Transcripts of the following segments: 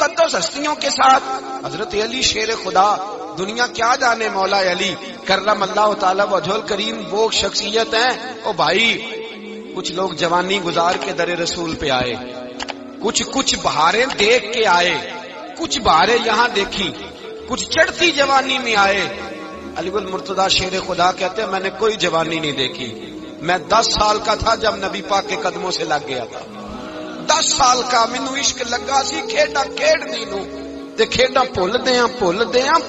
مقدس ہستیوں کے ساتھ حضرت علی شیر خدا، دنیا کیا جانے مولا علی کرم اللہ تعالی وجہ الکریم وہ شخصیت ہیں. او بھائی کچھ لوگ جوانی گزار کے در رسول پہ آئے، کچھ بہاریں دیکھ کے آئے، کچھ بہاریں یہاں دیکھی، کچھ چڑھتی جوانی میں آئے. علی المرتضیٰ شیر خدا کہتے ہیں میں نے کوئی جوانی نہیں دیکھی. میں 10 سال کا تھا جب نبی پاک کے قدموں سے لگ گیا تھا. 10 سال کا مینوں عشق لگا سی، کھیڈا کھیڈنی نو تے کھیڈا بھول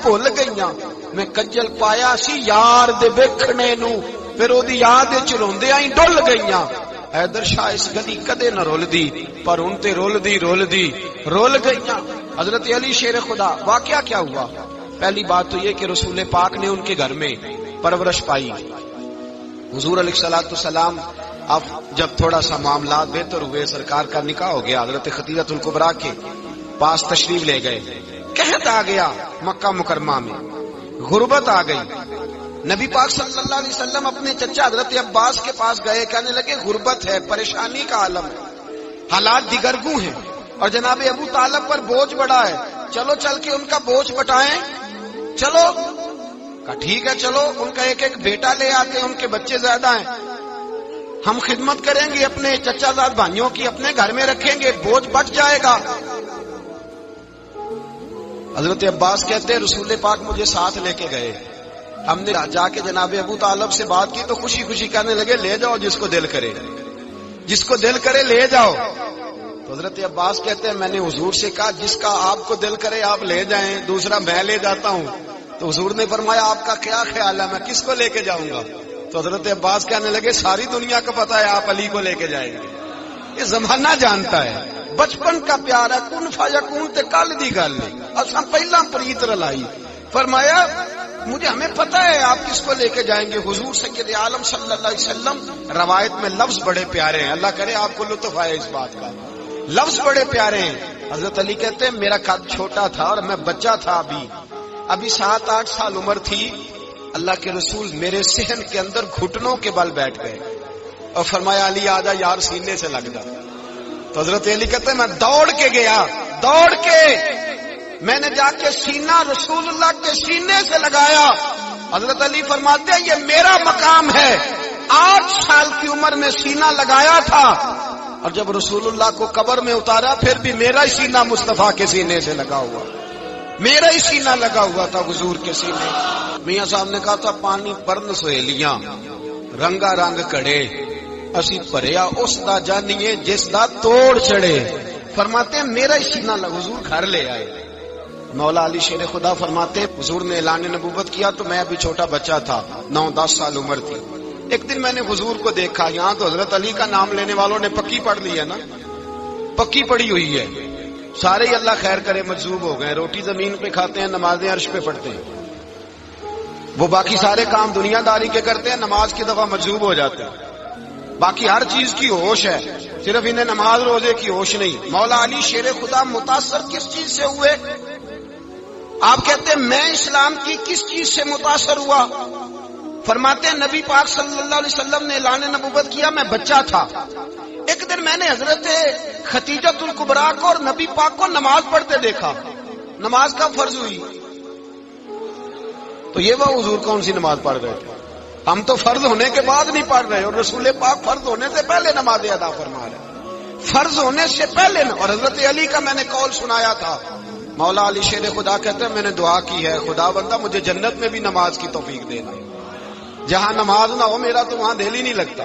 بھول گئیاں. میں کجل پایا سی یار دے ویکھنے نو، پھر او دی یاد وچ روندیاں ہی ڈل گئیاں. حیدر شاہ اس گلی کدے نہ رول دی، پر ہن تے رول دی رول گئیاں. حضرت علی شیر خدا، واقعہ کیا ہوا؟ پہلی بات تو یہ کہ رسول پاک نے ان کے گھر میں پرورش پائی. حضور علیہ الصلوۃ والسلام اب جب تھوڑا سا معاملات بہتر ہوئے، سرکار کا نکاح ہو گیا، حضرت خدیجہ الکبریٰ کے پاس تشریف لے گئے. قحط آ گیا مکہ مکرمہ میں، غربت آ گئی. نبی پاک صلی اللہ علیہ وسلم اپنے چچا حضرت عباس کے پاس گئے، کہنے لگے غربت ہے، پریشانی کا عالم ہے، حالات دیگرگوں ہیں، اور جناب ابو طالب پر بوجھ بڑا ہے، چلو چل کے ان کا بوجھ بٹائیں. چلو کہا ٹھیک ہے، چلو ان کا ایک بیٹا لے آتے ہیں، ان کے بچے زیادہ ہیں، ہم خدمت کریں گے اپنے چچا زاد بھائیوں کی، اپنے گھر میں رکھیں گے، بوجھ بٹ جائے گا. حضرت عباس کہتے ہیں رسول پاک مجھے ساتھ لے کے گئے. ہم نے جا کے جناب ابو طالب سے بات کی تو خوشی خوشی کہنے لگے لے جاؤ جس کو دل کرے لے جاؤ. تو حضرت عباس کہتے ہیں میں نے حضور سے کہا جس کا آپ کو دل کرے آپ لے جائیں، دوسرا میں لے جاتا ہوں. تو حضور نے فرمایا آپ کا کیا خیال ہے، میں کس کو لے کے جاؤں گا؟ تو حضرت عباس کہنے لگے ساری دنیا کو پتا ہے آپ علی کو لے کے جائیں گے. یہ زمانہ جانتا ہے، بچپن کا پیار ہے، کن فیکون تے کل دی گل ہے، اساں پہلا پریت رلائی. فرمایا ہمیں پتہ ہے آپ کس کو لے کے جائیں گے. حضور سید عالم صلی اللہ علیہ وسلم، روایت میں لفظ بڑے پیارے ہیں، اللہ کرے آپ کو لطف آئے اس بات کا، لفظ بڑے پیارے ہیں. حضرت علی کہتے ہیں میرا قد چھوٹا تھا اور میں بچہ تھا، ابھی 7-8 سال عمر تھی. اللہ کے رسول میرے صحن کے اندر گھٹنوں کے بل بیٹھ گئے اور فرمایا علی آجا یار سینے سے لگ جا. تو حضرت علی کہتے ہیں میں دوڑ کے گیا، میں نے جا کے سینہ رسول اللہ کے سینے سے لگایا. حضرت علی فرماتے ہیں یہ میرا مقام ہے. 8 سال کی عمر میں سینہ لگایا تھا، اور جب رسول اللہ کو قبر میں اتارا پھر بھی میرا ہی سینہ مصطفیٰ کے سینے سے لگا ہوا، میرا ہی سینہ لگا ہوا تھا حضور کے سینے. میاں صاحب نے کہا تھا پانی پرن سہیلیاں رنگا رنگ کڑے، اسی پریا اس دا جانیے جس دا توڑ چڑھے. فرماتے ہیں میرا ہی سینہ لگا، حضور گھر لے آئے. مولا علی شیر خدا فرماتے ہیں حضور نے اعلان نبوت کیا تو میں ابھی چھوٹا بچہ تھا، 9-10 سال عمر تھی. ایک دن میں نے حضور کو دیکھا، یہاں تو حضرت علی کا نام لینے والوں نے پکی پڑھ لی ہے نا، پکی پڑی ہوئی ہے، سارے ہی اللہ خیر کرے مجذوب ہو گئے. روٹی زمین پہ کھاتے ہیں، نمازیں عرش پہ پڑھتے ہیں. وہ باقی سارے کام دنیا داری کے کرتے ہیں، نماز کی دفعہ مجذوب ہو جاتے ہیں. باقی ہر چیز کی ہوش ہے، صرف انہیں نماز روزے کی ہوش نہیں. مولا علی شیر خدا متاثر کس چیز سے ہوئے؟ آپ کہتے ہیں میں اسلام کی کس چیز سے متاثر ہوا؟ فرماتے ہیں نبی پاک صلی اللہ علیہ وسلم نے اعلان نبوت کیا، میں بچہ تھا. ایک دن میں نے حضرت خدیجہ الکبریٰ کو اور نبی پاک کو نماز پڑھتے دیکھا. نماز کب فرض ہوئی؟ تو یہ وہ حضور کون سی نماز پڑھ رہے تھے؟ ہم تو فرض ہونے کے بعد نہیں پڑھ رہے، اور رسول پاک فرض ہونے سے پہلے نماز ادا فرما رہے، فرض ہونے سے پہلے. اور حضرت علی کا میں نے قول سنایا تھا. مولا علی شیر خدا کہتے ہیں میں نے دعا کی ہے خدا بندہ مجھے جنت میں بھی نماز کی توفیق دے دے، جہاں نماز نہ ہو میرا تو وہاں دل ہی نہیں لگتا.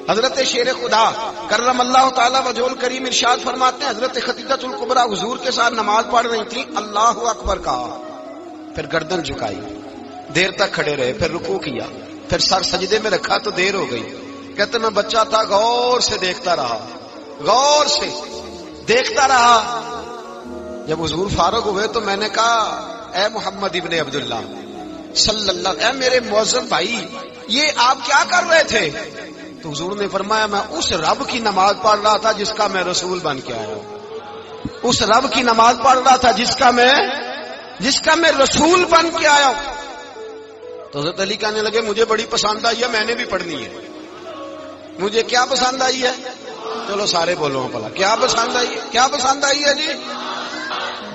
حضرت شیر خدا کرم اللہ تعالی وجہ الکریم ارشاد فرماتے ہیں حضرت خدیجہ الکبریٰ حضور کے ساتھ نماز پڑھ رہی تھی، اللہ اکبر کہا، پھر گردن جھکائی، دیر تک کھڑے رہے، پھر رکوع کیا، پھر سر سجدے میں رکھا تو دیر ہو گئی. کہتے میں بچہ تھا، غور سے دیکھتا رہا، غور سے دیکھتا رہا. جب حضور فارغ ہوئے تو میں نے کہا اے محمد ابن عبداللہ صلی اللہ، اے میرے معزز بھائی یہ آپ کیا کر رہے تھے؟ تو حضور نے فرمایا میں اس رب کی نماز پڑھ رہا تھا جس کا میں رسول بن کے آیا ہوں، اس رب کی نماز پڑھ رہا تھا جس کا میں رسول بن کے آیا ہوں. تو حضرت علی کہنے لگے مجھے بڑی پسند آئی ہے، میں نے بھی پڑھنی ہے. مجھے کیا پسند آئی ہے؟ چلو سارے بولو بھلا کیا پسند آئی ہے؟ کیا پسند آئی ہے جی؟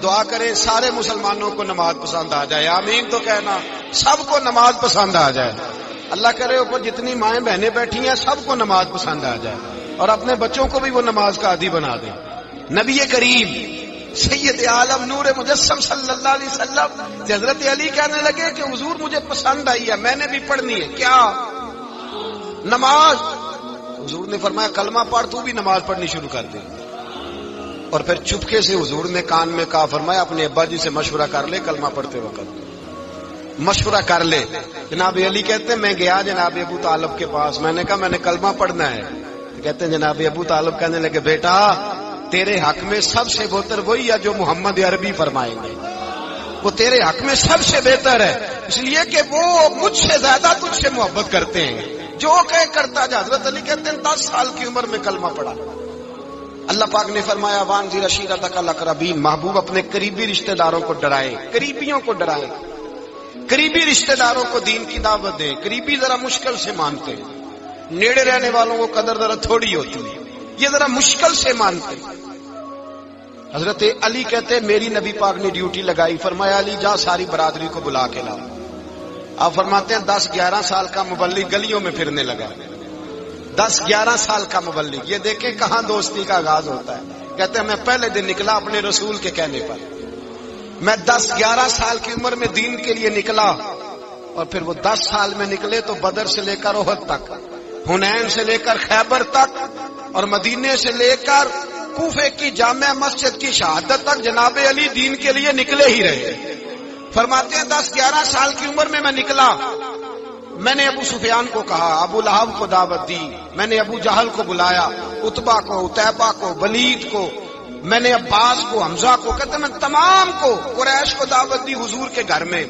دعا کریں سارے مسلمانوں کو نماز پسند آ جائے، آمین تو کہنا، سب کو نماز پسند آ جائے۔ اللہ کرے اوپر جتنی مائیں بہنیں بیٹھی ہیں سب کو نماز پسند آ جائے، اور اپنے بچوں کو بھی وہ نماز کا عادی بنا دیں۔ نبی کریم سید عالم نور مجسم صلی اللہ علیہ وسلم سے حضرت علی کہنے لگے کہ حضور مجھے پسند آئی ہے، میں نے بھی پڑھنی ہے۔ کیا؟ نماز۔ حضور نے فرمایا کلمہ پڑھ، تو بھی نماز پڑھنی شروع کر دے۔ اور پھر چپکے سے حضور نے کان میں کہا، فرمایا اپنے ابا جی سے مشورہ کر لے کلمہ پڑھتے وقت، مشورہ کر لے۔ جناب علی کہتے ہیں میں گیا جناب ابو طالب کے پاس، میں نے کہا میں نے کلمہ پڑھنا ہے۔ کہتے ہیں جناب ابو طالب کہنے لگے بیٹا تیرے حق میں سب سے بہتر وہی ہے جو محمد عربی فرمائیں گے، وہ تیرے حق میں سب سے بہتر ہے، اس لیے کہ وہ مجھ سے زیادہ تجھ سے محبت کرتے ہیں، جو کہ کرتا جا۔ حضرت علی کہتے ہیں 10 سال کی عمر میں کلمہ پڑھا۔ اللہ پاک نے فرمایا وانذر عشیرتک الاقربین، محبوب اپنے قریبی رشتہ داروں کو ڈرائے، قریبیوں کو ڈرائے، قریبی رشتہ داروں کو دین کی دعوت دیں۔ قریبی ذرا مشکل سے مانتے ہیں، نیڑے رہنے والوں کو قدر ذرا تھوڑی ہوتی ہے، یہ ذرا مشکل سے مانتے۔ حضرت علی کہتے میری نبی پاک نے ڈیوٹی لگائی، فرمایا علی جا ساری برادری کو بلا کے لاؤ۔ آپ فرماتے ہیں 10-11 سال کا مبلغ گلیوں میں پھرنے لگا، 10-11 سال کا مبلغ، یہ دیکھیں کہاں دوستی کا آغاز ہوتا ہے۔ کہتے ہیں میں پہلے دن نکلا اپنے رسول کے کہنے پر، میں 10-11 سال کی عمر میں دین کے لیے نکلا، اور پھر وہ 10 سال میں نکلے تو بدر سے لے کر احد تک، حنین سے لے کر خیبر تک، اور مدینے سے لے کر کوفے کی جامع مسجد کی شہادت تک جناب علی دین کے لیے نکلے ہی رہے۔ فرماتے ہیں 10-11 سال کی عمر میں نکلا، میں نے ابو سفیان کو کہا، ابو لہب کو دعوت دی، میں نے ابو جہل کو بلایا، عتبہ کو، عتیبہ کو، ولید کو، میں نے عباس کو، حمزہ کو، کہتے میں تمام کو، قریش کو دعوت دی حضور کے گھر میں۔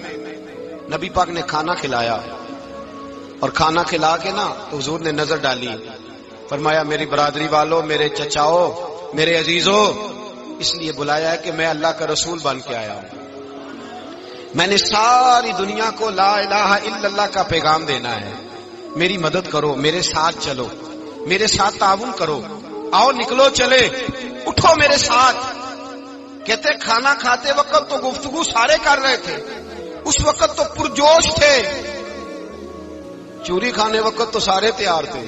نبی پاک نے کھانا کھلایا، اور کھانا کھلا کے نا تو حضور نے نظر ڈالی، فرمایا میری برادری والوں، میرے چچاؤ، میرے عزیزوں، اس لیے بلایا ہے کہ میں اللہ کا رسول بن کے آیا ہوں، میں نے ساری دنیا کو لا الہ الا اللہ کا پیغام دینا ہے، میری مدد کرو، میرے ساتھ چلو، میرے ساتھ تعاون کرو، آؤ نکلو چلے، اٹھو میرے ساتھ۔ کہتے کھانا کھاتے وقت تو گفتگو سارے کر رہے تھے، اس وقت تو پرجوش تھے، چوری کھانے وقت تو سارے تیار تھے،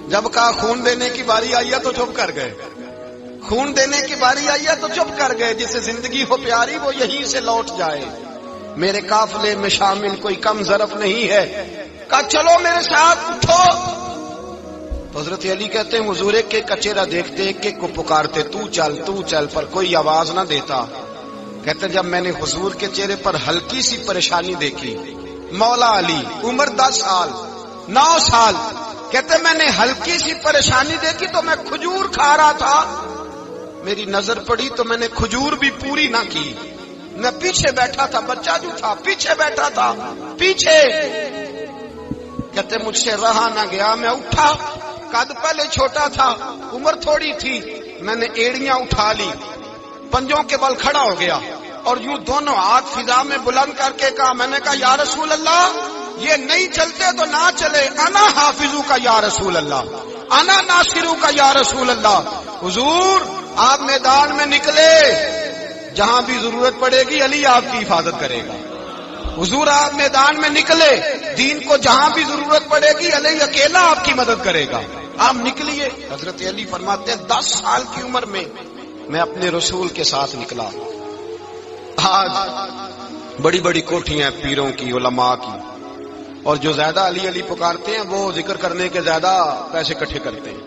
جب کہا خون دینے کی باری آئی ہے تو چپ کر گئے، خون دینے کی باری آئی ہے تو چپ کر گئے، جسے زندگی ہو پیاری وہ یہیں سے لوٹ جائے، میرے قافلے میں شامل کوئی کم ظرف نہیں ہے، کہا چلو میرے ساتھ اٹھو۔ تو حضرت علی کہتے ہیں حضور ایک ایک کا چہرہ دیکھتے ایک ایک کو پکارتے، تو چل، پر کوئی آواز نہ دیتا۔ کہتے جب میں نے حضور کے چہرے پر ہلکی سی پریشانی دیکھی، مولا علی عمر 10 سال 9 سال، کہتے میں نے ہلکی سی پریشانی دیکھی تو میں کھجور کھا رہا تھا، میری نظر پڑی تو میں نے کھجور بھی پوری نہ کی، میں پیچھے بیٹھا تھا، بچہ جو تھا پیچھے بیٹھا تھا، پیچھے۔ کہتے مجھ سے رہا نہ گیا، میں اٹھا، قد پہلے چھوٹا تھا، عمر تھوڑی تھی، میں نے ایڑیاں اٹھا لی، پنجوں کے بل کھڑا ہو گیا، اور یوں دونوں ہاتھ فضا میں بلند کر کے کہا، میں نے کہا یا رسول اللہ یہ نہیں چلتے تو نہ چلے، انا حافظو کا یا رسول اللہ، انا ناصرو کا یا رسول اللہ۔ حضور آپ میدان میں نکلے، جہاں بھی ضرورت پڑے گی علی آپ کی حفاظت کرے گا۔ حضور آپ میدان میں نکلے، دین کو جہاں بھی ضرورت پڑے گی علی اکیلا آپ کی مدد کرے گا، آپ نکلیے۔ حضرت علی فرماتے ہیں 10 سال کی عمر میں میں اپنے رسول کے ساتھ نکلا۔ آج بڑی بڑی کوٹھیاں پیروں کی، علماء کی، اور جو زیادہ علی علی پکارتے ہیں وہ ذکر کرنے کے زیادہ پیسے اکٹھے کرتے ہیں،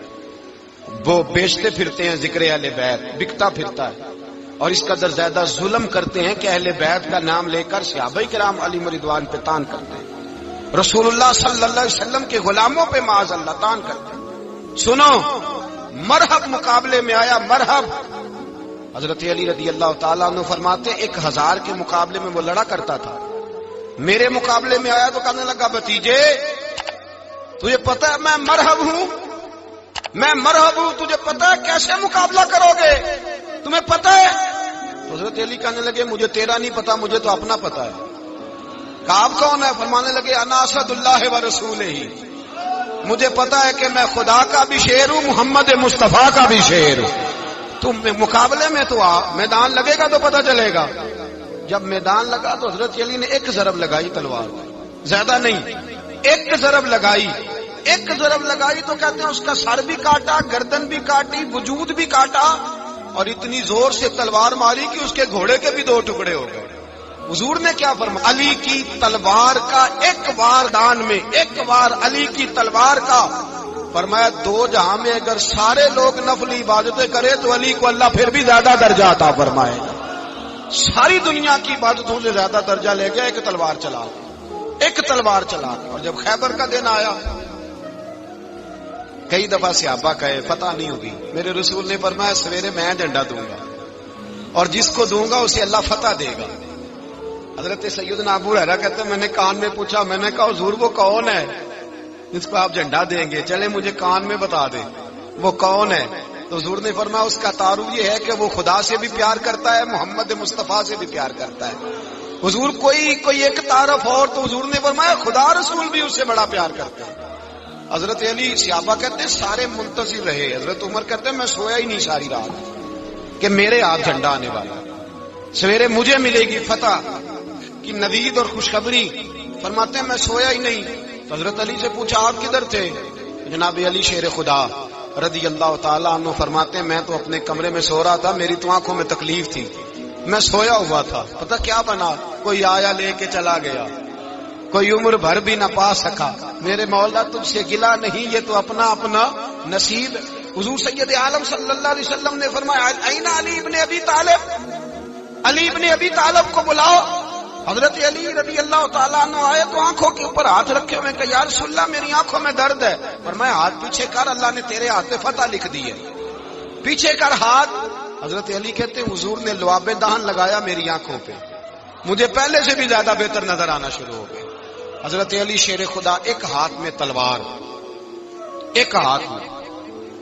وہ بیچتے پھرتے ہیں، ذکر اہل بیت بکتا پھرتا ہے، اور اس قدر زیادہ ظلم کرتے ہیں کہ اہل بیت کا نام لے کر صحابہ کرام علی رضوان پہ تان کرتے ہیں، رسول اللہ صلی اللہ علیہ وسلم کے غلاموں پہ معاذ اللہ تان کرتے ہیں۔ سنو، مرحب مقابلے میں آیا، مرحب۔ حضرت علی رضی اللہ تعالیٰ عنہ فرماتے 1000 کے مقابلے میں وہ لڑا کرتا تھا، میرے مقابلے میں آیا تو کہنے لگا بھتیجے تجھے پتہ ہے میں مرحب ہوں، میں مرحب ہوں، تجھے پتہ ہے کیسے مقابلہ کرو گے، تمہیں پتہ ہے؟ تو حضرت علی کہنے لگے مجھے تیرا نہیں پتا، مجھے تو اپنا پتا ہے۔ کہا آپ کون ہے؟ فرمانے لگے انا اسد اللہ و رسولہ، مجھے پتا ہے کہ میں خدا کا بھی شیر ہوں، محمد مصطفیٰ کا بھی شیر ہوں۔ تم مقابلے میں تو آ، میدان لگے گا تو پتہ چلے گا۔ جب میدان لگا تو حضرت علی نے ایک ضرب لگائی تلوار، زیادہ نہیں، ایک ضرب لگائی۔ ایک ضرب لگائی تو کہتے ہیں اس کا سر بھی کاٹا، گردن بھی کاٹی، وجود بھی کاٹا، اور اتنی زور سے تلوار ماری کہ اس کے گھوڑے کے بھی 2 ٹکڑے ہو گئے۔ حضور نے کیا فرمایا؟ علی کی تلوار کا ایک وار دان میں، ایک وار علی کی تلوار کا، فرمایا 2 جہاں میں اگر سارے لوگ نفل عبادتیں کرے تو علی کو اللہ پھر بھی زیادہ درجہ عطا فرمائے گا۔ ساری دنیا کی عبادتوں سے زیادہ درجہ لے گیا ایک تلوار چلا، ایک تلوار چلا۔ اور جب خیبر کا دن آیا، کئی دفعہ صحابہ کہے فتح نہیں ہوگی، میرے رسول نے فرمایا سویرے میں جھنڈا دوں گا اور جس کو دوں گا اسے اللہ فتح دے گا۔ حضرت سیدنا ابو ہریرہ کہتے ہیں میں نے کان میں پوچھا، میں نے کہا حضور وہ کون ہے جس کو آپ جھنڈا دیں گے؟ چلے مجھے کان میں بتا دیں وہ کون ہے۔ تو حضور نے فرمایا اس کا تعارف یہ ہے کہ وہ خدا سے بھی پیار کرتا ہے، محمد مصطفیٰ سے بھی پیار کرتا ہے۔ حضور کوئی ایک تعارف اور، تو حضور نے فرمایا خدا رسول بھی اس سے بڑا پیار کرتے ہیں۔ حضرت علی، صحابہ کہتے ہیں سارے منتظر رہے، حضرت عمر کہتے ہیں میں سویا ہی نہیں ساری رات کہ میرے ہاتھ جھنڈا آنے والا، سویرے مجھے ملے گی فتح کی نوید اور خوشخبری۔ فرماتے ہیں میں سویا ہی نہیں۔ تو حضرت علی سے پوچھا آپ کدھر تھے؟ جناب علی شیر خدا رضی اللہ تعالیٰ عنہ فرماتے ہیں میں تو اپنے کمرے میں سو رہا تھا، میری تو آنکھوں میں تکلیف تھی، میں سویا ہوا تھا، پتہ کیا بنا، کوئی آیا لے کے چلا گیا، کوئی عمر بھر بھی نہ پا سکا۔ میرے مولا تجھ سے گلا نہیں، یہ تو اپنا اپنا نصیب۔ حضور سید عالم صلی اللہ علیہ وسلم نے فرمایا این علی ابن ابی طالب، علی ابن ابی طالب کو بلاؤ۔ حضرت علی رضی اللہ تعالیٰ عنہ آئے تو آنکھوں کے اوپر ہاتھ رکھے ہوئے کہ یا رسول اللہ میری آنکھوں میں درد ہے۔ فرمایا ہاتھ پیچھے کر، اللہ نے تیرے ہاتھ پہ فتح لکھ دی ہے، پیچھے کر ہاتھ۔ حضرت علی کہتے ہیں حضور نے لعاب دہن لگایا میری آنکھوں پہ، مجھے پہلے سے بھی زیادہ بہتر نظر آنا شروع ہو گئے۔ حضرت علی شیر خدا ایک ہاتھ میں تلوار، ایک ہاتھ میں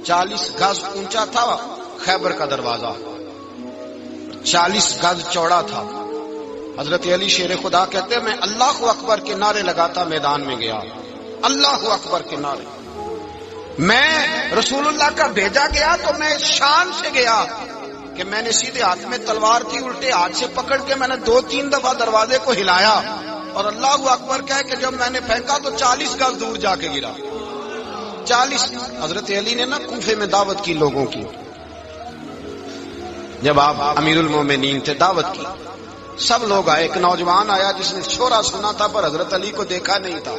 40 گز اونچا تھا خیبر کا دروازہ، 40 گز چوڑا تھا۔ حضرت علی شیر خدا کہتے ہیں میں اللہ اکبر کے نعرے لگاتا میدان میں گیا، اللہ اکبر کے نعرے۔ میں رسول اللہ کا بھیجا گیا تو میں شان سے گیا کہ میں نے سیدھے ہاتھ میں تلوار تھی، الٹے ہاتھ سے پکڑ کے میں نے 2-3 دفعہ دروازے کو ہلایا اور اللہ اکبر کہہ کہ جب میں نے پھینکا تو 40 گز دور جا کے گرا، 40۔ حضرت علی نے نا کوفے میں دعوت کی لوگوں کی، جب آپ امیر المومنین تھے دعوت کی، سب لوگ آئے۔ ایک نوجوان آیا جس نے شورا سنا تھا پر حضرت علی کو دیکھا نہیں تھا،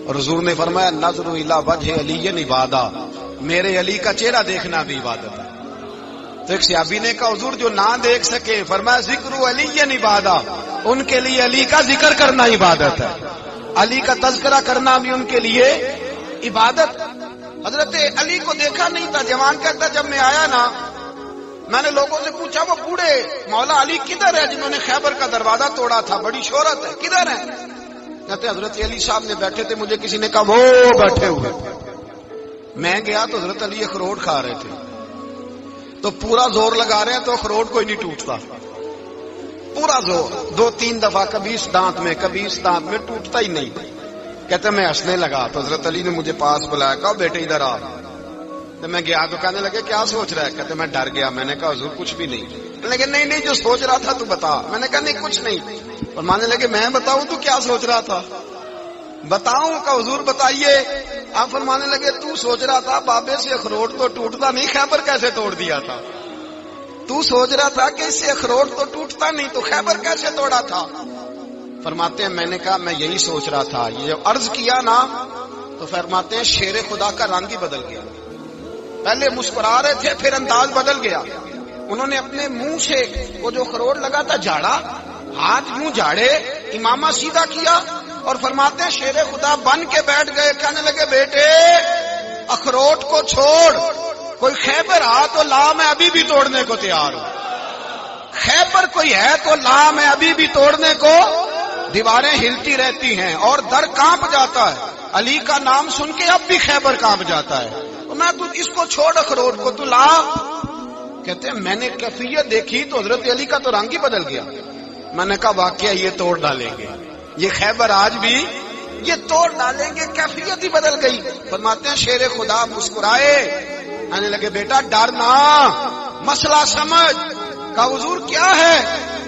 اور حضور نے فرمایا نظر الی وجہ علی عبادہ، میرے علی کا چہرہ دیکھنا بھی عبادت ہے۔ تو ایک صحابی نے کہا حضور جو نہ دیکھ سکے، فرمایا ذکر علی عبادہ، ان کے لیے علی کا ذکر کرنا عبادت ہے، علی کا تذکرہ کرنا بھی ان کے لیے عبادت۔ حضرت علی کو دیکھا نہیں تھا، جوان کہتا جب میں آیا نا میں نے لوگوں سے پوچھا وہ بوڑھے مولا علی کدھر ہے جنہوں نے خیبر کا دروازہ توڑا تھا، بڑی شہرت ہے، کدھر ہے؟ کہتے حضرت علی صاحب نے بیٹھے تھے، مجھے کسی نے کہا وہ بیٹھے ہوئے۔ میں گیا تو حضرت علی اخروٹ کھا رہے تھے، تو پورا زور لگا رہے ہیں تو اخروٹ کوئی نہیں ٹوٹتا، پورا زور 2-3 دفعہ، کبھی اس دانت میں کبھی اس دانت میں، ٹوٹتا ہی نہیں۔ کہتے میں ہنسنے لگا تو حضرت علی نے مجھے پاس بلایا، کہا بیٹے ادھر آ۔ تو میں گیا تو کہنے لگے کیا سوچ رہا ہے؟ کہتے میں ڈر گیا، میں نے کہا حضور کچھ بھی نہیں۔ لیکن نہیں جو سوچ رہا تھا تو بتا۔ میں نے کہا نہیں کچھ نہیں۔ فرمانے لگے میں بتاؤں تو کیا سوچ رہا تھا؟ بتاؤں؟ کہ حضور بتائیے۔ آپ فرمانے لگے تو سوچ رہا تھا بابے سے اخروٹ تو ٹوٹتا نہیں، خیبر کیسے توڑ دیا تھا؟ تو سوچ رہا تھا کہ اس سے اخروٹ تو ٹوٹتا نہیں تو خیبر کیسے توڑا تھا؟ فرماتے ہیں میں نے کہا میں یہی سوچ رہا تھا۔ یہ جب عرض کیا نا تو فرماتے ہیں شیر خدا کا رنگ ہی بدل گیا، پہلے مسکرا رہے تھے پھر انداز بدل گیا۔ انہوں نے اپنے منہ سے وہ جو خروٹ لگا تھا جھاڑا، ہاتھ یوں جھاڑے، امامہ سیدھا کیا اور فرماتے ہیں شیر خدا بن کے بیٹھ گئے۔ کہنے لگے بیٹے اخروٹ کو چھوڑ، کوئی خیبر آ تو لا، میں ابھی بھی توڑنے کو تیار ہوں۔ خیبر کوئی ہے تو لا، میں ابھی بھی توڑنے کو۔ دیواریں ہلتی رہتی ہیں اور در کانپ جاتا ہے، علی کا نام سن کے اب بھی خیبر کانپ جاتا ہے۔ میں تو اس کو چھوڑ اخروٹ کو تو لا۔ کہتے ہیں میں نے کیفیت دیکھی تو حضرت علی کا تو رنگ ہی بدل گیا۔ میں نے کہا واقعہ یہ توڑ ڈالیں گے، یہ خیبر آج بھی یہ توڑ ڈالیں گے، کیفیت ہی بدل گئی۔ فرماتے ہیں شیر خدا مسکرائے، کہنے لگے بیٹا ڈر نہ، مسئلہ سمجھ. کہا حضور کیا ہے؟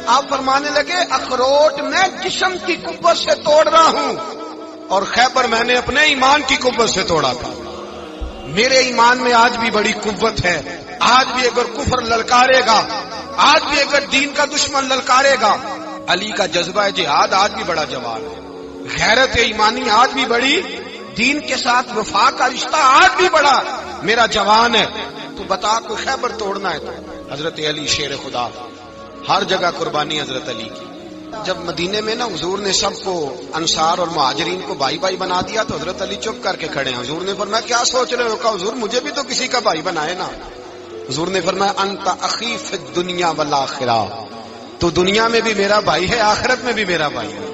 آپ فرمانے لگے اخروٹ میں جسم کی قوت سے توڑ رہا ہوں اور خیبر میں نے اپنے ایمان کی قوت سے توڑا تھا. میرے ایمان میں آج بھی بڑی قوت ہے. آج بھی اگر کفر للکارے گا، آج بھی اگر دین کا دشمن للکارے گا، علی کا جذبہ جہاد آج بھی بڑا جوان ہے. غیرت ایمانی آج بھی بڑی، دین کے ساتھ وفا کا رشتہ آج بھی بڑا میرا جوان ہے. تو بتا کوئی خیبر توڑنا ہے تو حضرت علی شیر خدا، ہر جگہ قربانی حضرت علی کی. جب مدینے میں نا حضور نے سب کو انصار اور مہاجرین کو بھائی بھائی بنا دیا تو حضرت علی چپ کر کے کھڑے ہیں. حضور نے فرمایا کیا سوچ رہے ہو؟ کہا حضور مجھے بھی تو کسی کا بھائی بنائے نا. حضور نے فرمایا انت اخی فی الدنیا والآخرہ، تو دنیا میں بھی میرا بھائی ہے، آخرت میں بھی میرا بھائی ہے.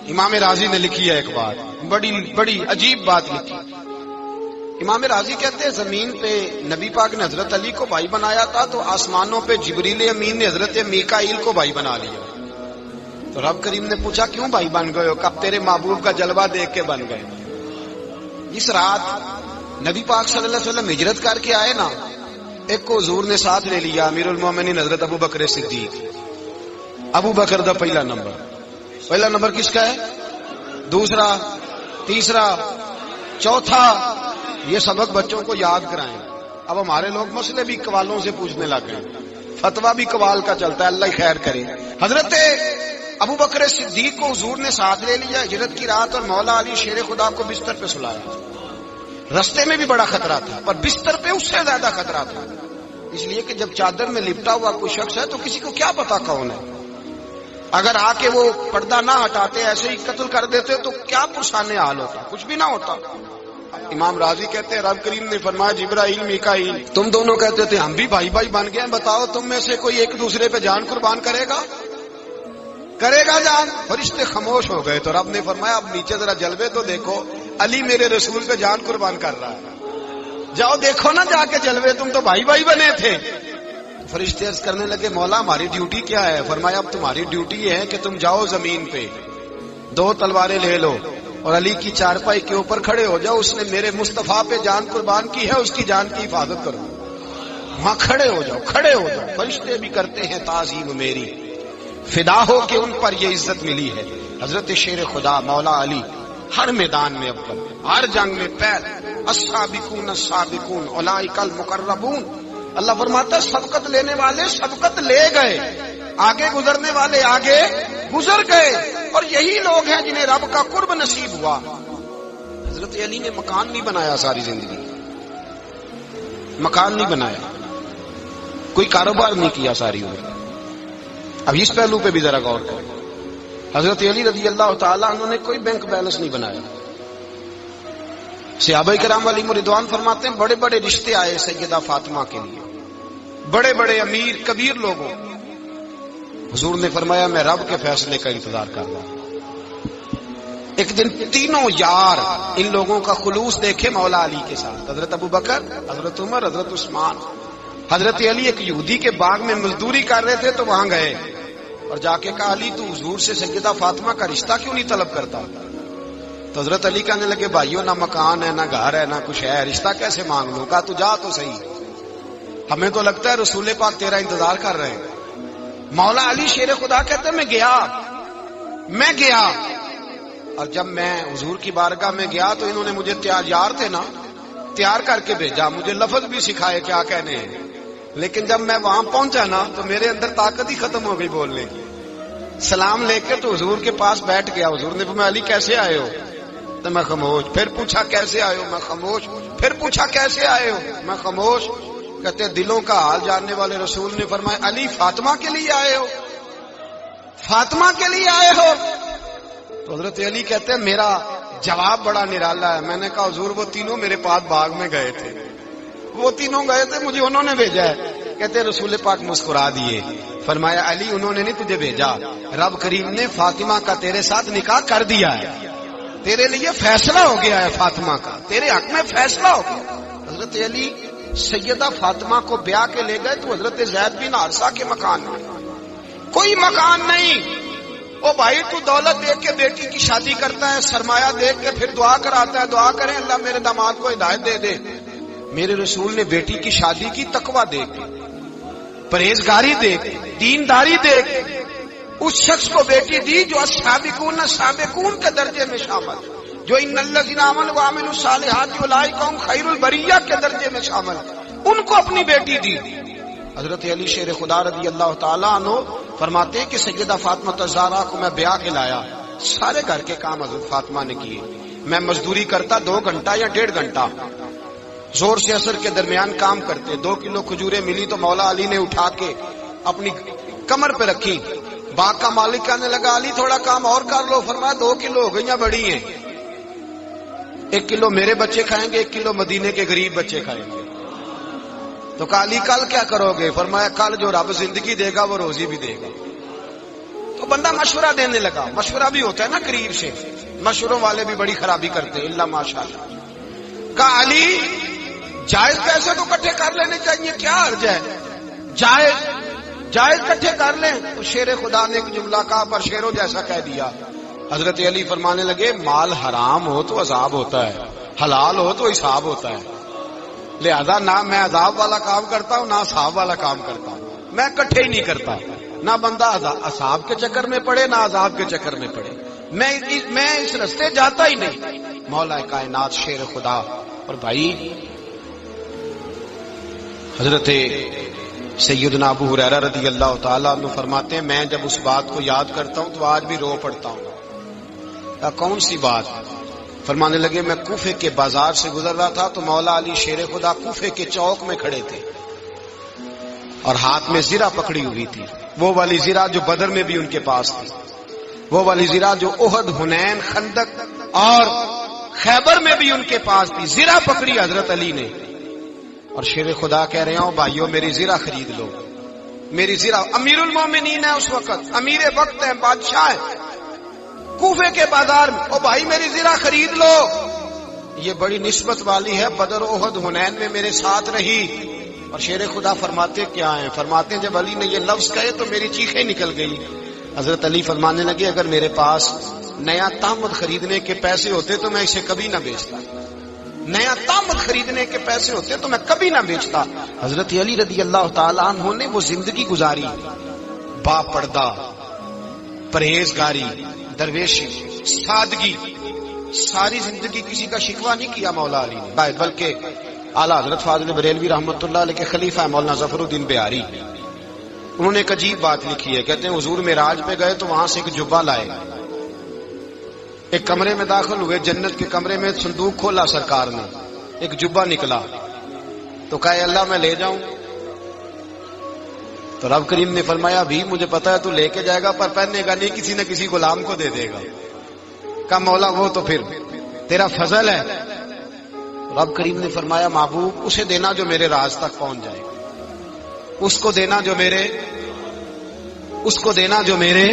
امام راضی نے لکھی ہے ایک بات، بڑی عجیب بات لکھی. امام راضی کہتے ہیں زمین پہ نبی پاک نے حضرت علی کو بھائی بنایا تھا تو آسمانوں پہ جبریل امین نے حضرت میکائیل کو بھائی بنا لیا. تو رب کریم نے پوچھا کیوں بھائی بن گئے ہو؟ کب تیرے محبوب کا جلوہ دیکھ کے بن گئے. اس رات نبی پاک صلی اللہ علیہ وسلم ہجرت کر کے آئے نا، ایک کو حضور نے ساتھ لے لیا، امیر المومنین حضرت ابو بکر صدیق. ابو بکر دا پہلا نمبر کس کا ہے؟ دوسرا، تیسرا، چوتھا. یہ سبق بچوں کو یاد کرائیں. اب ہمارے لوگ مسئلے بھی قوالوں سے پوچھنے لگ گئے، فتویٰ بھی قوال کا چلتا ہے، اللہ ہی خیر کرے. حضرت ابو بکر صدیق کو حضور نے ساتھ لے لیا ہجرت کی رات، اور مولا علی شیر خدا کو بستر پہ سلایا. رستے میں بھی بڑا خطرہ تھا پر بستر پہ اس سے زیادہ خطرہ تھا، اس لیے کہ جب چادر میں لپٹا ہوا کوئی شخص ہے تو کسی کو کیا پتا کون ہے. اگر آ کے وہ پردہ نہ ہٹاتے ایسے ہی قتل کر دیتے تو کیا پرسانے حال ہوتا، کچھ بھی نہ ہوتا. امام راضی کہتے ہیں رب کریم نے فرمایا جبرائیل میکائیل تم دونوں کہتے تھے ہم بھی بھائی بھائی بن گئے، بتاؤ تم میں سے کوئی ایک دوسرے پہ جان قربان کرے گا جان؟ فرشتے خاموش ہو گئے. تو رب نے فرمایا اب نیچے ذرا جلوے تو دیکھو، علی میرے رسول پہ جان قربان کر رہا ہے، جاؤ دیکھو نا جا کے جلوے، تم تو بھائی بھائی بنے تھے. فرشتے عرض کرنے لگے مولا ہماری ڈیوٹی کیا ہے؟ فرمایا اب تمہاری ڈیوٹی یہ ہے کہ تم جاؤ زمین پہ 2 تلواریں لے لو اور علی کی چارپائی کے اوپر کھڑے ہو جاؤ، اس نے میرے مصطفیٰ پہ جان قربان کی ہے، اس کی جان کی حفاظت کرو. وہاں کھڑے ہو جاؤ. فرشتے بھی کرتے ہیں تعظیم میری، فدا ہو کہ ان پر یہ عزت ملی ہے. حضرت شیر خدا مولا علی ہر میدان میں اول، ہر جنگ میں پہل. السابقون السابقون اولئک المقربون. اللہ فرماتا ہے سبقت لینے والے سبقت لے گئے، آگے گزرنے والے آگے گزر گئے، اور یہی لوگ ہیں جنہیں رب کا قرب نصیب ہوا. حضرت علی نے مکان نہیں بنایا، ساری زندگی مکان نہیں بنایا، کوئی کاروبار نہیں کیا ساری عمر. اب اس پہلو پہ بھی ذرا غور کریں. حضرت علی رضی اللہ تعالیٰ انہوں نے کوئی بینک بیلنس نہیں بنایا. صحابہ کرام علیہم رضوان فرماتے ہیں بڑے بڑے رشتے آئے سیدہ فاطمہ کے لیے، بڑے بڑے امیر کبیر لوگوں. حضور نے فرمایا میں رب کے فیصلے کا انتظار کر رہا ہوں. ایک دن تینوں یار ان لوگوں کا خلوص دیکھے مولا علی کے ساتھ، حضرت ابو بکر، حضرت عمر، حضرت عثمان. حضرت علی ایک یہودی کے باغ میں مزدوری کر رہے تھے تو وہاں گئے اور جا کے کہا علی تو حضور سے سیدہ فاطمہ کا رشتہ کیوں نہیں طلب کرتا؟ تو حضرت علی کہنے لگے بھائیو نہ مکان ہے، نہ گھر ہے، نہ کچھ ہے، رشتہ کیسے مانگ لوں؟ کہا تو جا تو صحیح، ہمیں تو لگتا ہے رسول پاک تیرا انتظار کر رہے ہیں. مولا علی شیر خدا کہتے ہیں میں گیا اور جب میں حضور کی بارگاہ میں گیا تو انہوں نے مجھے تیار کر کے بھیجا، مجھے لفظ بھی سکھائے کیا کہنے ہیں. لیکن جب میں وہاں پہنچا نا تو میرے اندر طاقت ہی ختم ہو گئی بولنے کی. سلام لے کے تو حضور کے پاس بیٹھ گیا. حضور نے فرمایا علی کیسے آئے ہو؟ تو میں خاموش. پھر پوچھا کیسے آئے ہو؟ میں خاموش. پھر پوچھا کیسے آئے ہو؟ میں خاموش. کہتے دلوں کا حال جاننے والے رسول نے فرمایا علی فاطمہ کے لیے آئے ہو؟ فاطمہ کے لیے آئے ہو؟ تو حضرت علی کہتے ہیں میرا جواب بڑا نرالا ہے. میں نے کہا حضور وہ تینوں میرے پاس باغ میں گئے تھے، وہ تینوں گئے تھے، مجھے انہوں نے بھیجا ہے. کہتے رسول پاک مسکرا دیے، فرمایا علی انہوں نے نہیں تجھے بھیجا، رب کریم نے فاطمہ کا تیرے ساتھ نکاح کر دیا ہے، تیرے لیے فیصلہ ہو گیا ہے، فاطمہ کا تیرے حق میں فیصلہ ہو گیا. حضرت علی سیدہ فاطمہ کو بیاہ کے لے گئے تو حضرت زید بن حارثہ کے مکان میں کوئی مکان نہیں. او بھائی تو دولت دیکھ کے بیٹی کی شادی کرتا ہے، سرمایہ دیکھ کے پھر دعا کراتا ہے، دعا کریں اللہ میرے داماد کو ہدایت دے دے. میرے رسول نے بیٹی کی شادی کی تقویٰ دیکھ کے. پرہیزگاری دیکھ، دینداری دیکھ، اس شخص کو بیٹی دی جو السابقون السابقون کے درجے میں شامل، جو ان الذین آمنوا وعملوا الصالحات اولئک هم خیر البریہ کے درجے میں شامل، ان کو اپنی بیٹی دی۔ حضرت علی شیر خدا رضی اللہ تعالیٰ عنہ فرماتے ہیں کہ سیدہ فاطمہ الزہرا کو میں بیاہ کے لایا، سارے گھر کے کام حضرت فاطمہ نے کیے، میں مزدوری کرتا 2 گھنٹہ یا 1.5 گھنٹہ، زور سے اثر کے درمیان کام کرتے، 2 کلو کھجوریں ملی تو مولا علی نے اٹھا کے اپنی کمر پہ رکھی، باغ کا مالک کہنے لگا علی تھوڑا کام اور کر لو، فرمایا 2 کلو ہو گئی بڑی ہیں، 1 کلو میرے بچے کھائیں گے، 1 کلو مدینے کے غریب بچے کھائیں گے۔ تو کہا علی کل کیا کرو گے؟ فرمایا کل جو رب زندگی دے گا وہ روزی بھی دے گا۔ تو بندہ مشورہ دینے لگا، مشورہ بھی ہوتا ہے نا قریب سے، مشوروں والے بھی بڑی خرابی کرتے ہیں اللہ ماشاءاللہ۔ کہا علی جائز پیسے تو اکٹھے کر لینے چاہیے، کیا حرج ہے، جائز اکٹھے کر لیں۔ تو شیر خدا نے ایک جملہ کہا پر شیروں جیسا کہہ دیا۔ حضرت علی فرمانے لگے مال حرام ہو تو عذاب ہوتا ہے، حلال ہو تو حساب ہوتا ہے، لہذا نہ میں عذاب والا کام کرتا ہوں نہ حساب والا کام کرتا ہوں، میں اکٹھے ہی نہیں کرتا، نہ بندہ عذاب کے چکر میں پڑے نہ عذاب کے چکر میں پڑے، میں اس رستے جاتا ہی نہیں۔ مولا کائنات شیر خدا۔ اور بھائی حضرت سیدنا ابو ہریرہ رضی اللہ تعالیٰ عنہ فرماتے ہیں میں جب اس بات کو یاد کرتا ہوں تو آج بھی رو پڑتا ہوں۔ کون سی بات؟ فرمانے لگے میں کوفے کے بازار سے گزر رہا تھا تو مولا علی شیر خدا کوفے کے چوک میں کھڑے تھے اور ہاتھ میں زرہ پکڑی ہوئی تھی، وہ والی زرہ جو بدر میں بھی ان کے پاس تھی، وہ والی زرہ جو احد، حنین، خندق اور خیبر میں بھی ان کے پاس تھی، زرہ پکڑی حضرت علی نے اور شیر خدا کہہ رہے ہوں بھائیو میری زرہ خرید لو، میری زرہ۔ امیر المومنین ہے اس وقت، امیر وقت ہے، بادشاہ ہے، کوفے کے بازار میں، او بھائی میری زرہ خرید لو، یہ بڑی نسبت والی ہے، بدر، احد، حنین میں میرے ساتھ رہی۔ اور شیر خدا فرماتے کیا ہیں؟ فرماتے ہیں جب علی نے یہ لفظ کہے تو میری چیخیں نکل گئی۔ حضرت علی فرمانے لگے اگر میرے پاس نیا تامد خریدنے کے پیسے ہوتے تو میں اسے کبھی نہ بیچتا، نیا تامد خریدنے کے پیسے ہوتے تو میں کبھی نہ بیچتا۔ حضرت علی رضی اللہ تعالیٰ عنہ نے وہ زندگی گزاری، با پردہ، پرہیزگاری، درویشی، سادگی، ساری زندگی کسی کا شکوہ نہیں کیا مولا علی نے، بلکہ اعلیٰ حضرت فاضل بریلوی رحمۃ اللہ علیہ کے خلیفہ مولانا ظفر الدین بہاری، انہوں نے ایک عجیب بات لکھی ہے، کہتے ہیں حضور معراج پہ گئے تو وہاں سے ایک جبہ لائے، ایک کمرے میں داخل ہوئے، جنت کے کمرے میں صندوق کھولا سرکار نے، ایک جبہ نکلا تو کہا اللہ میں لے جاؤں؟ تو رب کریم نے فرمایا بھی مجھے پتا ہے تو لے کے جائے گا پر پہننے گا نہیں، کسی نہ کسی غلام کو دے دے گا۔ کہا مولا وہ تو پھر تیرا فضل ہے۔ رب کریم نے فرمایا محبوب اسے دینا جو میرے راز تک پہنچ جائے، اس کو دینا جو میرے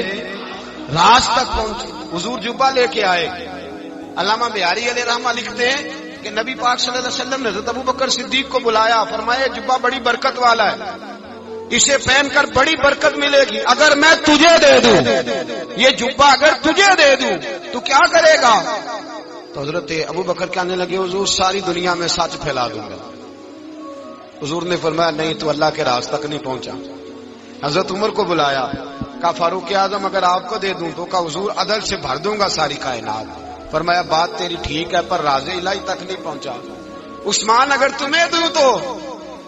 راز تک پہنچے۔ حضور جبہ لے کے آئے۔ علامہ بہاری علیہ رحمہ لکھتے ہیں کہ نبی پاک صلی اللہ علیہ وسلم نے حضرت ابوبکر صدیق کو بلایا، فرمایا جبہ بڑی برکت والا ہے، اسے پہن کر بڑی برکت ملے گی، اگر میں تجھے دے دوں، یہ جبہ اگر تجھے دے دوں تو کیا کرے گا؟ تو حضرت ابوبکر کہنے لگے حضور ساری دنیا میں سچ پھیلا دوں گا۔ حضور نے فرمایا نہیں تو اللہ کے راز تک نہیں پہنچا۔ حضرت عمر کو بلایا، کہا فاروق اعظم اگر آپ کو دے دوں تو کہا حضور عدل سے بھر دوں گا ساری کائنات۔ فرمایا بات تیری ٹھیک ہے پر راز الہی تک نہیں پہنچا۔ عثمان اگر تمہیں دوں تو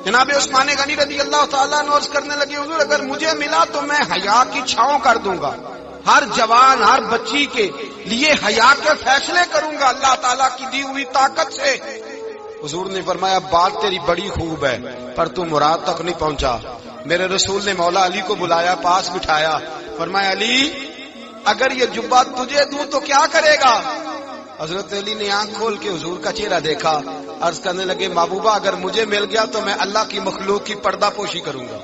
جناب عثمان غنی رضی اللہ تعالیٰ عنہ عرض کرنے لگے حضور اگر مجھے ملا تو میں حیا کی چھاؤں کر دوں گا، ہر جوان ہر بچی کے لیے حیا کے فیصلے کروں گا اللہ تعالیٰ کی دی ہوئی طاقت سے۔ حضور نے فرمایا بات تیری بڑی خوب ہے پر تو مراد تک نہیں پہنچا۔ میرے رسول نے مولا علی کو بلایا، پاس بٹھایا، فرمایا علی اگر یہ جبہ تجھے دوں تو کیا کرے گا؟ حضرت علی نے آنکھ کھول کے حضور کا چہرہ دیکھا، عرض کرنے لگے محبوبہ اگر مجھے مل گیا تو میں اللہ کی مخلوق کی پردہ پوشی کروں گا،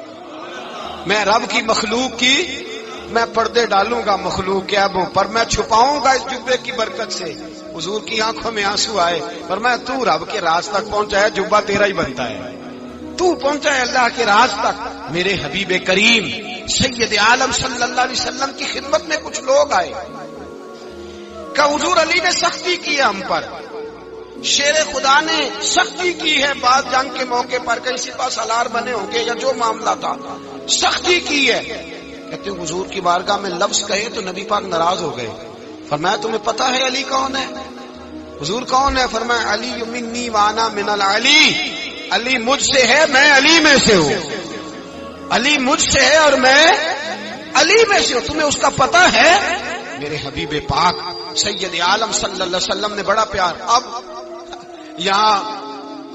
میں رب کی مخلوق کی میں پردے ڈالوں گا مخلوق کے عیبوں پر، میں چھپاؤں گا اس جبے کی برکت سے۔ حضور کی آنکھوں میں آنسو آئے، فرمایا تو رب کے راز تک پہنچا ہے، جبہ تیرا ہی بنتا ہے، تو پہنچا ہے اللہ کے راز تک۔ میرے حبیب کریم سید عالم صلی اللہ علیہ وسلم کی خدمت میں کچھ لوگ آئے کہ حضور علی نے سختی کی ہے ہم پر، شیر خدا نے سختی کی ہے، بعد جنگ کے موقع پر کہیں سپہ سالار بنے ہوں گے یا جو معاملہ تھا سختی کی ہے. کہتے ہیں حضور کی بارگاہ میں لفظ کہے تو نبی پاک ناراض ہو گئے. فرمایا تمہیں پتہ ہے علی کون ہے؟ حضور کون ہے؟ فرمایا علی منی وانا من العلی، علی مجھ سے ہے، میں علی میں سے ہوں. علی مجھ سے ہے اور میں علی میں سے ہوں. تمہیں اس کا پتہ ہے؟ میرے حبیب پاک سید عالم صلی اللہ علیہ وسلم نے بڑا پیار. اب یہاں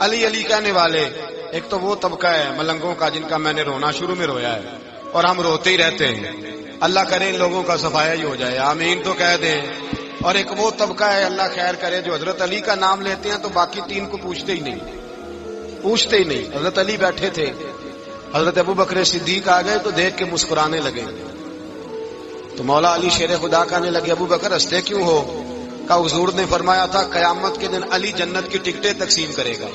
علی علی کہنے والے ایک تو وہ طبقہ ہے ملنگوں کا جن کا میں نے رونا شروع میں رویا ہے اور ہم روتے ہی رہتے ہیں. اللہ کرے ان لوگوں کا صفایا ہی ہو جائے، آمین تو کہہ دیں. اور ایک وہ طبقہ ہے اللہ خیر کرے جو حضرت علی کا نام لیتے ہیں تو باقی تین کو پوچھتے ہی نہیں. حضرت علی بیٹھے تھے، حضرت ابو بکر صدیق آ گئے تو دیکھ کے مسکرانے لگے. تو مولا علی شیر خدا کہنے لگے ابو بکر ہنستے کیوں ہو؟ کہ حضور نے فرمایا تھا قیامت کے دن علی جنت کی ٹکٹیں تقسیم کرے گا.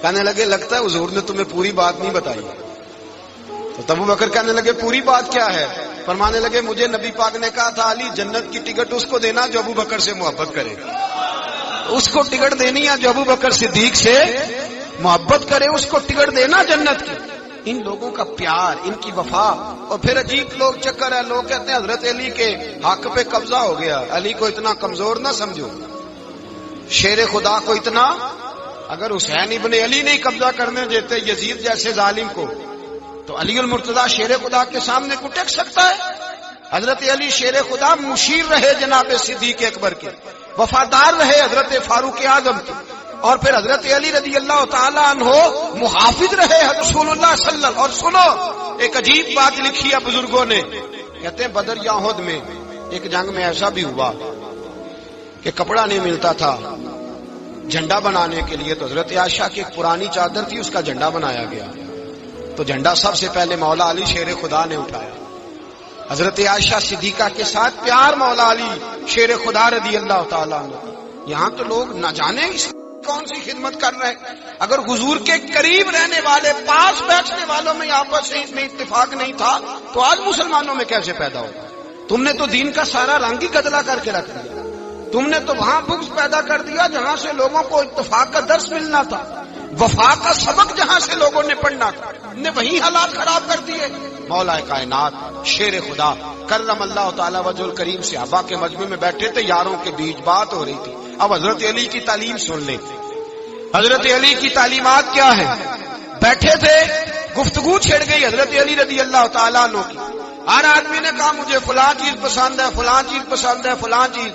کہنے لگے لگتا ہے حضور نے تمہیں پوری بات نہیں بتائی. تو ابو بکر کہنے لگے پوری بات کیا ہے؟ فرمانے لگے مجھے نبی پاک نے کہا تھا علی جنت کی ٹکٹ اس کو دینا جو ابو بکر سے محبت کرے. اس کو ٹکٹ دینی ہے جو ابو بکر صدیق سے محبت کرے، اس کو ٹکٹ دینا جنت کی. ان لوگوں کا پیار، ان کی وفا. اور پھر عجیب لوگ چکر ہے، لوگ کہتے ہیں حضرت علی کے حق پہ قبضہ ہو گیا. علی کو اتنا کمزور نہ سمجھو، شیر خدا کو اتنا. اگر حسین ابن علی نہیں قبضہ کرنے دیتے یزید جیسے ظالم کو تو علی المرتضیٰ شیر خدا کے سامنے کو ٹک سکتا ہے؟ حضرت علی شیر خدا مشیر رہے جناب صدیق اکبر کے، وفادار رہے حضرت فاروق اعظم کے، اور پھر حضرت علی رضی اللہ تعالیٰ عنہ محافظ رہے رسول اللہ صلی اللہ علیہ وسلم. اور سنو ایک عجیب بات لکھی ہے بزرگوں نے، کہتے ہیں بدر یا احد میں ایک جنگ میں ایسا بھی ہوا کہ کپڑا نہیں ملتا تھا جھنڈا بنانے کے لیے، تو حضرت عائشہ کی ایک پرانی چادر تھی، اس کا جھنڈا بنایا گیا. تو جھنڈا سب سے پہلے مولا علی شیر خدا نے اٹھایا. حضرت عائشہ صدیقہ کے ساتھ پیار مولا علی شیر خدا رضی اللہ تعالیٰ عنہ. یہاں تو لوگ نہ جانے کون سی خدمت کر رہے ہیں. اگر حضور کے قریب رہنے والے پاس بیٹھنے والوں میں آپس میں اتفاق نہیں تھا تو آج مسلمانوں میں کیسے پیدا ہوگا؟ تم نے تو دین کا سارا رنگ ہی گدلا کر کے رکھ دیا. تم نے تو وہاں بغض پیدا کر دیا جہاں سے لوگوں کو اتفاق کا درس ملنا تھا، وفا کا سبق جہاں سے لوگوں نے پڑھنا تھا، نے وہی حالات خراب کر دیے. مولا کائنات شیر خدا کرم اللہ تعالی وجہ الکریم صحابہ کے مجمع میں بیٹھے تھے، یاروں کے بیچ بات ہو رہی تھی. اب حضرت علی کی تعلیم سن لیں. حضرت علی کی تعلیمات کیا ہے؟ بیٹھے تھے، گفتگو چھڑ گئی حضرت علی رضی اللہ تعالیٰ عنہ کی. ہر آدمی نے کہا مجھے فلاں چیز پسند ہے، فلاں چیز پسند ہے، فلاں چیز.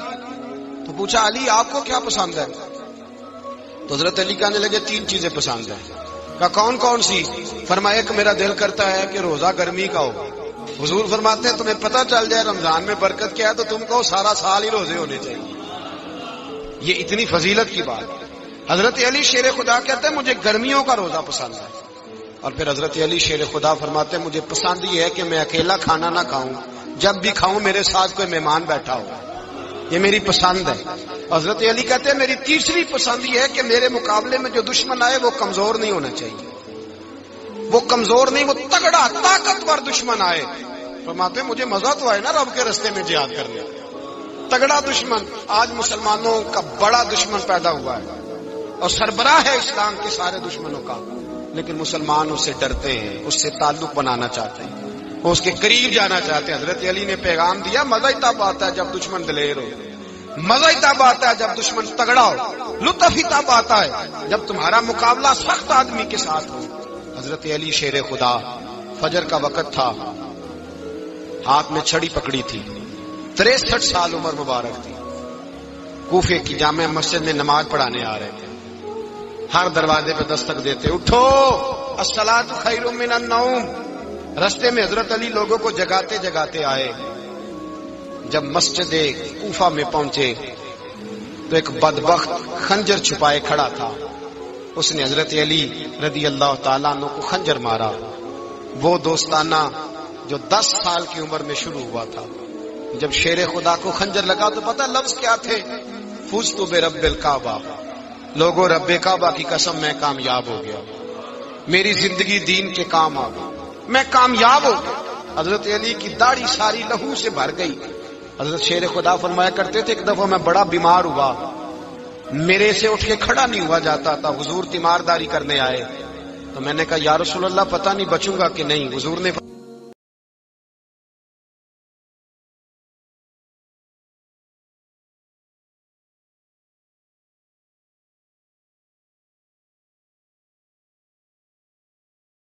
تو پوچھا علی آپ کو کیا پسند ہے؟ تو حضرت علی کہنے لگے تین چیزیں پسند ہیں. کہا کون کون سی؟ فرمایا ایک میرا دل کرتا ہے کہ روزہ گرمی کا ہو. حضور فرماتے ہیں تمہیں پتہ چل جائے رمضان میں برکت کیا ہے تو تم کو سارا سال ہی روزے ہونے چاہیے. یہ اتنی فضیلت کی بات. حضرت علی شیر خدا کہتے ہیں مجھے گرمیوں کا روزہ پسند ہے. اور پھر حضرت علی شیر خدا فرماتے ہیں مجھے پسند یہ ہے کہ میں اکیلا کھانا نہ کھاؤں، جب بھی کھاؤں میرے ساتھ کوئی مہمان بیٹھا ہو. یہ میری پسند ہے. حضرت علی کہتے ہیں میری تیسری پسند یہ ہے کہ میرے مقابلے میں جو دشمن آئے وہ کمزور نہیں ہونا چاہیے. وہ کمزور نہیں، وہ تگڑا طاقتور دشمن آئے. فرماتے ہیں مجھے مزہ تو آئے نا رب کے رستے میں جہاد کرنے. تگڑا دشمن. آج مسلمانوں کا بڑا دشمن پیدا ہوا ہے اور سربراہ ہے اسلام کے سارے دشمنوں کا، لیکن مسلمان اس سے ڈرتے ہیں، اس سے تعلق بنانا چاہتے ہیں، وہ اس کے قریب جانا چاہتے ہیں. حضرت علی نے پیغام دیا مزہ ہی تب آتا ہے جب دشمن دلیر ہو، مزہ ہی تب آتا ہے جب دشمن تگڑا ہو، لطف ہی تب آتا ہے جب تمہارا مقابلہ سخت آدمی کے ساتھ ہو. حضرت علی شیر خدا، فجر کا وقت تھا، ہاتھ میں چھڑی پکڑی تھی، 63 سال عمر مبارک تھی. کوفے کی جامع مسجد میں نماز پڑھانے آ رہے تھے. ہر دروازے پہ دستک دیتے اٹھو الصلاۃ خیر من النوم. رستے میں حضرت علی لوگوں کو جگاتے جگاتے آئے. جب مسجد کوفہ میں پہنچے تو ایک بدبخت خنجر چھپائے کھڑا تھا. اس نے حضرت علی رضی اللہ تعالیٰ عنہ کو خنجر مارا. وہ دوستانہ جو 10 سال کی عمر میں شروع ہوا تھا. جب شیر خدا کو خنجر لگا تو پتہ لفظ کیا تھے؟ فزت برب الکعبہ. لوگوں رب کعبہ کی قسم میں کامیاب ہو گیا، میری زندگی دین کے کام آ گئی، میں کامیاب ہو گیا. حضرت علی کی داڑھی ساری لہو سے بھر گئی. حضرت شیر خدا فرمایا کرتے تھے ایک دفعہ میں بڑا بیمار ہوا، میرے سے اٹھ کے کھڑا نہیں ہوا جاتا تھا. حضور تیمارداری کرنے آئے تو میں نے کہا یا رسول اللہ پتہ نہیں بچوں گا کہ نہیں. حضور نے